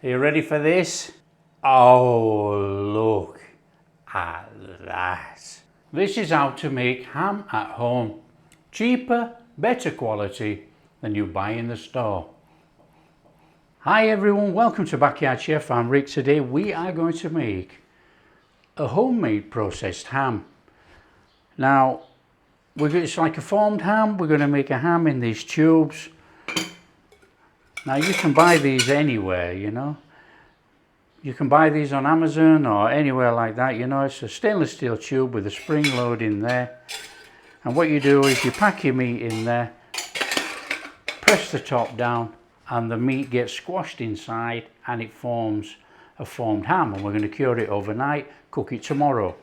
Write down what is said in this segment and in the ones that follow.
Are you ready for this? Oh, look at that. This is how to make ham at home. Cheaper, better quality than you buy in the store. Hi everyone, welcome to Backyard Chef. I'm Rick. Today we are going to make a homemade processed ham. Now, it's like a formed ham. We're going to make a ham in these tubes. Now you can buy these anywhere, you know. You can buy these on Amazon or anywhere like that, you know. It's a stainless steel tube with a spring load in there. And what you do is you pack your meat in there, press the top down, and the meat gets squashed inside and it forms a formed ham. And we're going to cure it overnight, cook it tomorrow.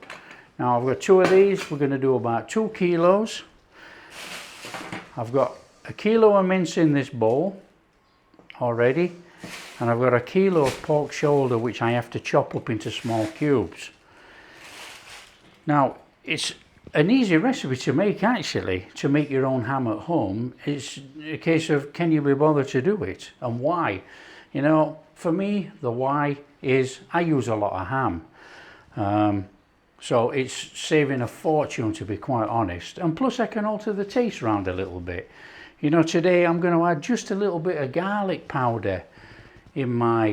Now I've got 2 of these. We're going to do about 2 kilos. I've got a kilo of mince in this bowl already, and I've got a kilo of pork shoulder which I have to chop up into small cubes. Now it's an easy recipe to make, actually, to make your own ham at home. It's a case of, can you be bothered to do it, and why? You know, for me the why is I use a lot of ham, so it's saving a fortune, to be quite honest, and plus I can alter the taste around a little bit. You know, today I'm going to add just a little bit of garlic powder in my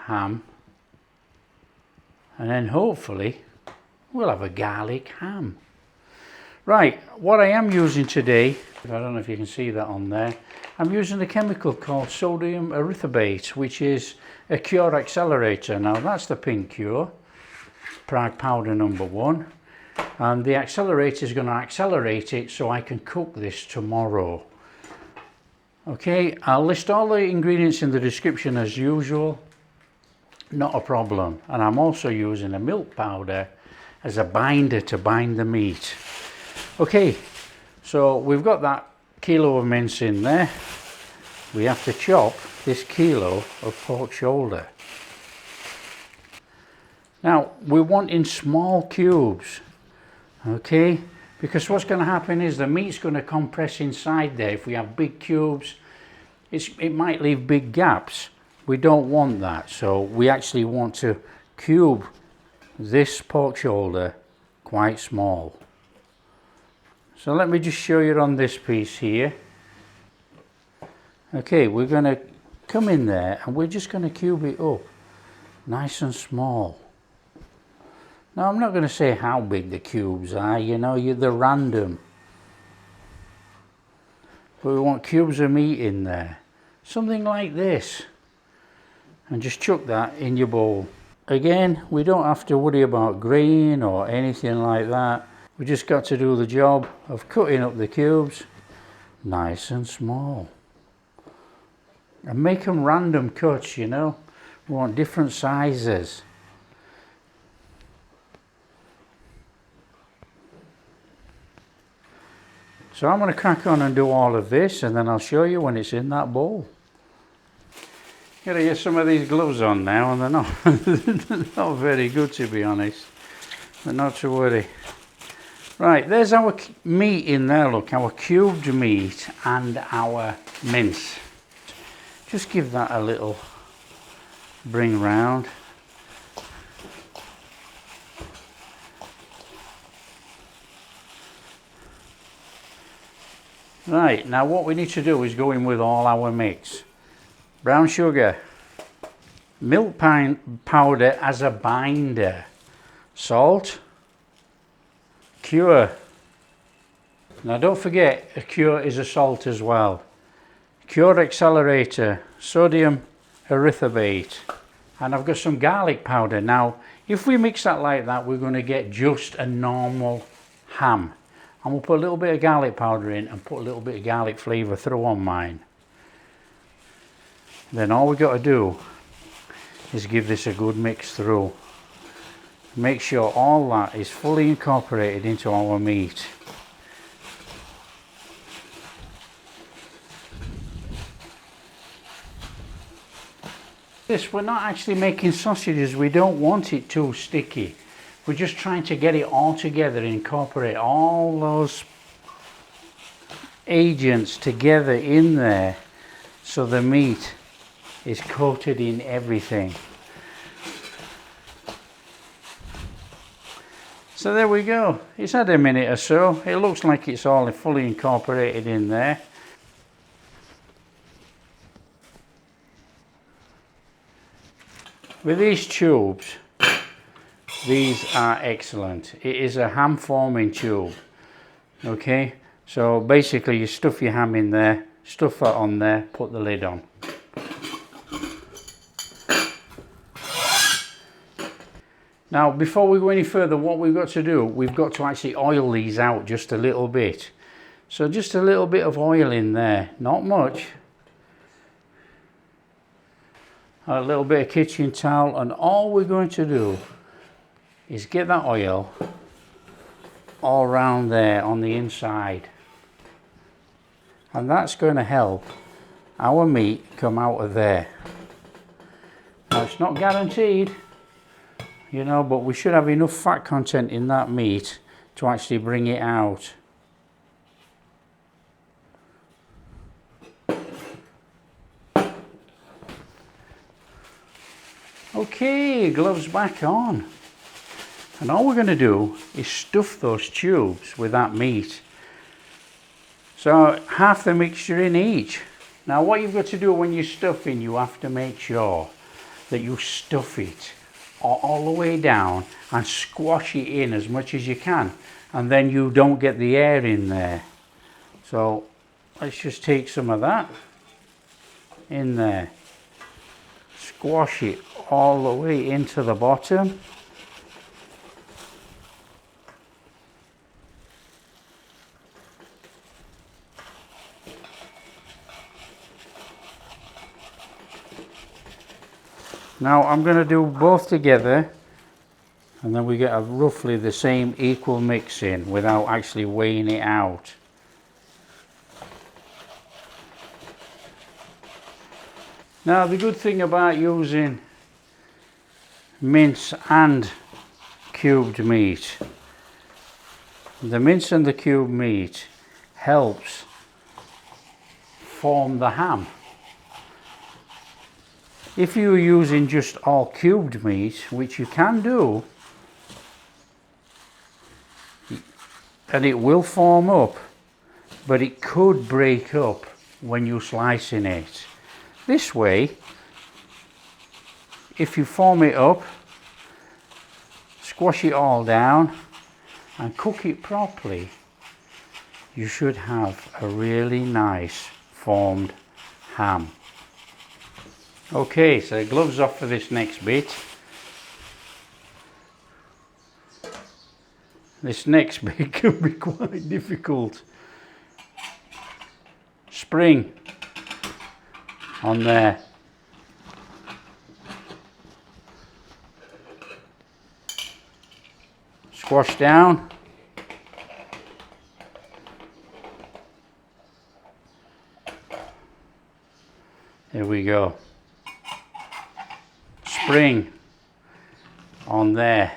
ham, and then hopefully we'll have a garlic ham. Right, what I am using today, I don't know if you can see that on there, I'm using a chemical called sodium erythrorbate, which is a cure accelerator. Now that's the pink cure, Prague powder number 1, and the accelerator is going to accelerate it so I can cook this tomorrow. Okay, I'll list all the ingredients in the description as usual, not a problem. And I'm also using a milk powder as a binder to bind the meat. Okay, so we've got that kilo of mince in there. We have to chop this kilo of pork shoulder. Now we want in small cubes, okay, because what's going to happen is the meat's going to compress inside there. If we have big cubes, it might leave big gaps. We don't want that, so we actually want to cube this pork shoulder quite small. So let me just show you on this piece here. Okay, we're going to come in there and we're just going to cube it up nice and small. Now I'm not going to say how big the cubes are, you know, they're random. But we want cubes of meat in there. Something like this. And just chuck that in your bowl. Again, we don't have to worry about grain or anything like that. We just got to do the job of cutting up the cubes nice and small. And make them random cuts, you know. We want different sizes. So I'm going to crack on and do all of this, and then I'll show you when it's in that bowl. Gotta get some of these gloves on now, and they're not very good, to be honest, but not to worry. Right, there's our meat in there, look, our cubed meat and our mince. Just give that a little bring round. Right, now what we need to do is go in with all our mix. Brown sugar, milk powder as a binder, salt, cure. Now don't forget, a cure is a salt as well. Cure accelerator, sodium erythrorbate, and I've got some garlic powder. Now if we mix that like that, we're going to get just a normal ham. And we'll put a little bit of garlic powder in and put a little bit of garlic flavour through on mine. Then all we've got to do is give this a good mix through. Make sure all that is fully incorporated into our meat. We're not actually making sausages. We don't want it too sticky. We're just trying to get it all together, incorporate all those agents together in there so the meat is coated in everything. So there we go. It's had a minute or so. It looks like it's all fully incorporated in there. With these tubes, these are excellent. It is a ham forming tube. Okay, so basically you stuff your ham in there, stuff that on there, put the lid on. Now, before we go any further, what we've got to do, we've got to actually oil these out just a little bit. So just a little bit of oil in there, not much. A little bit of kitchen towel, and all we're going to do is get that oil all around there on the inside. And that's going to help our meat come out of there. Now, it's not guaranteed, you know, but we should have enough fat content in that meat to actually bring it out. Okay, gloves back on. And all we're going to do is stuff those tubes with that meat. So half the mixture in each. Now what you've got to do when you're stuffing, you have to make sure that you stuff it all the way down and squash it in as much as you can, and then you don't get the air in there. So let's just take some of that in there, squash it all the way into the bottom. Now I'm going to do both together, and then we get a roughly the same equal mix in without actually weighing it out. Now the good thing about using mince and cubed meat, the mince and the cubed meat helps form the ham. If you're using just all cubed meat, which you can do, and it will form up, but it could break up when you're slicing it. This way, if you form it up, squash it all down and cook it properly, you should have a really nice formed ham. Okay, so gloves off for this next bit. This next bit can be quite difficult. Spring on there. Squash down. There we go. Spring on there,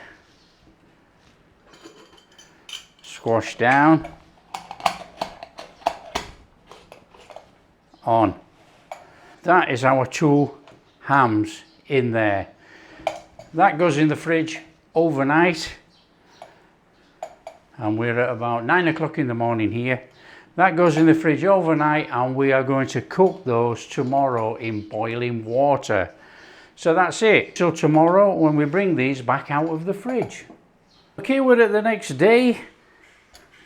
squash down, on. That is our two hams in there. That goes in the fridge overnight, and we're at about 9 o'clock in the morning here. That goes in the fridge overnight, and we are going to cook those tomorrow in boiling water. So that's it. So tomorrow when we bring these back out of the fridge. Okay, we're at the next day.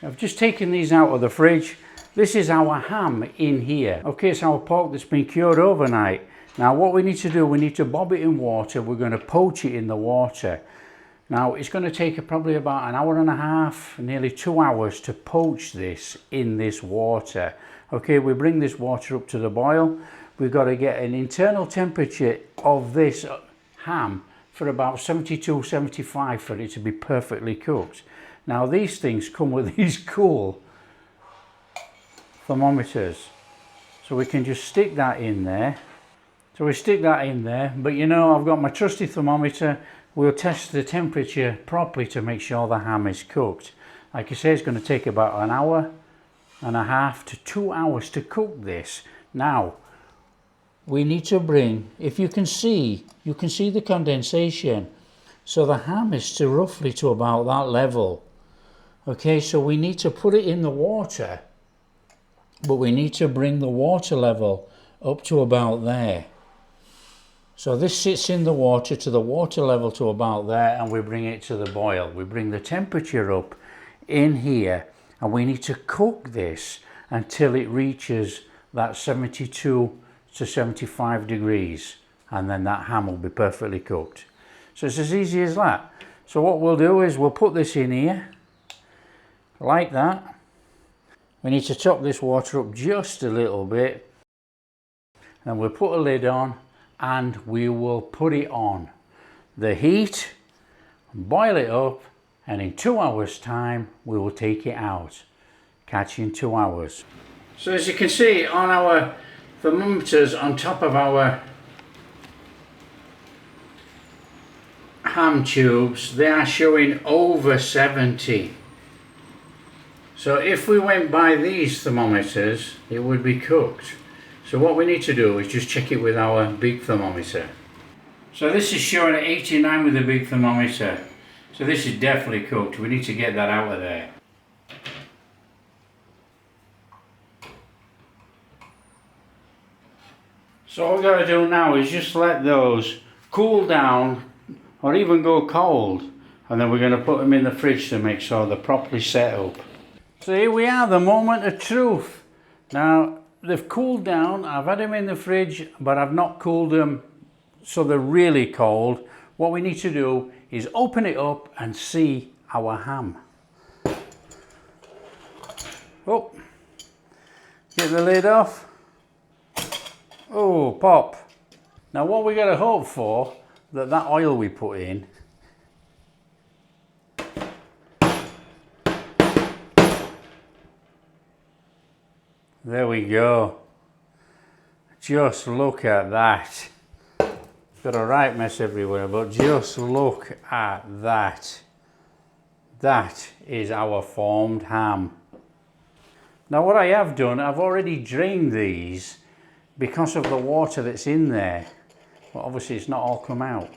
I've just taken these out of the fridge. This is our ham in here. Okay, it's our pork that's been cured overnight. Now what we need to do, we need to bob it in water. We're going to poach it in the water. Now it's going to take probably about an hour and a half, nearly 2 hours to poach this in this water. Okay, we bring this water up to the boil. We've got to get an internal temperature of this ham for about 72, 75 for it to be perfectly cooked. Now these things come with these cool thermometers. So we can just stick that in there. So we stick that in there, but you know, I've got my trusty thermometer. We'll test the temperature properly to make sure the ham is cooked. Like I say, it's going to take about an hour and a half to 2 hours to cook this. Now, we need to bring, if you can see the condensation. So the ham is to roughly to about that level. Okay, so we need to put it in the water, but we need to bring the water level up to about there. So this sits in the water to the water level to about there, and we bring it to the boil. We bring the temperature up in here, and we need to cook this until it reaches that 72 to 75 degrees, and then that ham will be perfectly cooked. So it's as easy as that. So what we'll do is we'll put this in here like that. We need to top this water up just a little bit, and we'll put a lid on, and we will put it on the heat, boil it up, and in 2 hours time we will take it out. Catch you in 2 hours. So as you can see on our thermometers on top of our ham tubes, they are showing over 70. So if we went by these thermometers, it would be cooked. So what we need to do is just check it with our big thermometer. So this is showing at 89 with the big thermometer. So this is definitely cooked. We need to get that out of there. So all we've got to do now is just let those cool down or even go cold, and then we're going to put them in the fridge to make sure they're properly set up. So here we are, the moment of truth. Now they've cooled down. I've had them in the fridge, but I've not cooled them so they're really cold. What we need to do is open it up and see our ham. Oh, get the lid off. Oh, pop. Now what we got to hope for, that oil we put in there we go. Just look at that. Got a right mess everywhere, but just look at that. That is our formed ham. Now what I have done, I've already drained these because of the water that's in there. But obviously it's not all come out.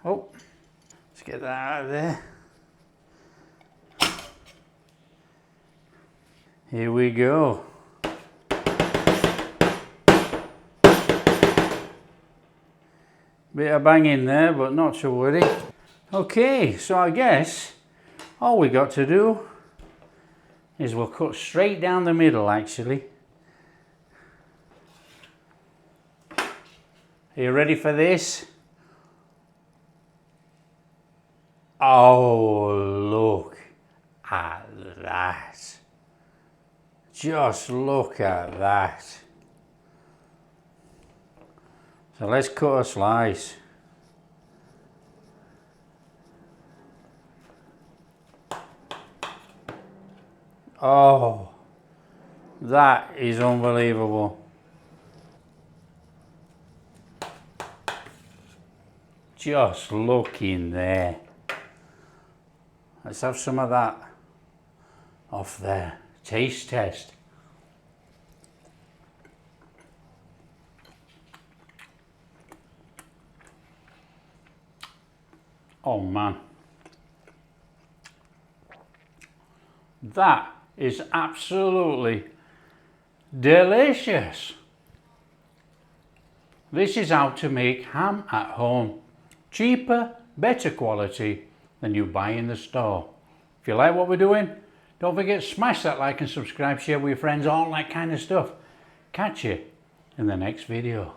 Oh, let's get that out of there. Here we go. Bit of bang in there, but not to worry. Okay, so I guess all we got to do is we'll cut straight down the middle actually. Are you ready for this? Oh, look at that. Just look at that. So let's cut a slice. Oh, that is unbelievable. Just look in there. Let's have some of that off there. Taste test. Oh man. That is absolutely delicious. This is how to make ham at home. Cheaper, better quality than you buy in the store. If you like what we're doing, don't forget to smash that like and subscribe, share with your friends, all that kind of stuff. Catch you in the next video.